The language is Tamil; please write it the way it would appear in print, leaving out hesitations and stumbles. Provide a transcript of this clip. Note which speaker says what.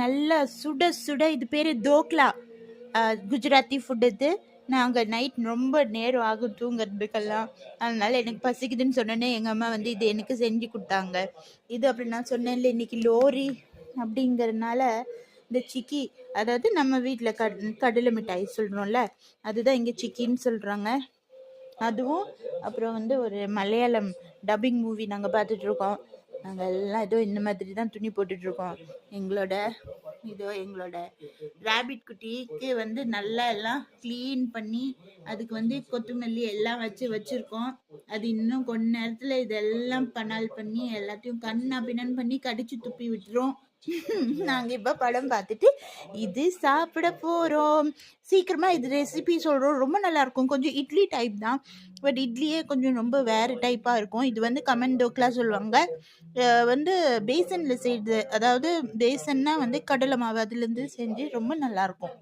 Speaker 1: நல்லா சுட சுட இது பேர் தோக்லா. குஜராத்தி ஃபுட் இது. நாங்கள் நைட் ரொம்ப நேரம் ஆகும் தூங்குறதுக்கெல்லாம். அதனால எனக்கு பசிக்குதுன்னு சொன்னோன்னே எங்கள் அம்மா வந்து இது எனக்கு செஞ்சு கொடுத்தாங்க. இது அப்படி நான் சொன்னேன்ல இன்னைக்கு லோரி அப்படிங்கிறதுனால இந்த சிக்கி, அதாவது நம்ம வீட்டில் கடலை மிட்டாய் சொல்கிறோம்ல, அதுதான் இங்கே சிக்கின்னு சொல்கிறாங்க. அதுவும் அப்புறம் வந்து ஒரு மலையாளம் டப்பிங் மூவி நாங்கள் பார்த்துட்ருக்கோம். நாங்கள் எல்லாம் ஏதோ இந்த மாதிரி தான் துணி போட்டுட்ருக்கோம். எங்களோட ரேபிட் குட்டிக்கு வந்து நல்லா எல்லாம் க்ளீன் பண்ணி அதுக்கு வந்து கொத்தமல்லி எல்லாம் வச்சுருக்கோம். அது இன்னும் கொஞ்ச நேரத்தில் இதெல்லாம் பண்ணி எல்லாத்தையும் கண்ணா பின்னான்னு பண்ணி கடிச்சு துப்பி விட்டுரும். நாங்கள் இப்போ படம் பார்த்துட்டு இது சாப்பிட போகிறோம். சீக்கிரமாக இது ரெசிபி சொல்கிறோம். ரொம்ப நல்லாயிருக்கும். கொஞ்சம் இட்லி டைப் தான், பட் இட்லியே கொஞ்சம் ரொம்ப வேறு டைப்பாக இருக்கும். இது வந்து கமன் தோக்லா சொல்லுவாங்க. வந்து பேசனில் செய்யுது, அதாவது பேசன்னா வந்து கடலை மாவு அதுலேருந்து செஞ்சு ரொம்ப நல்லாயிருக்கும்.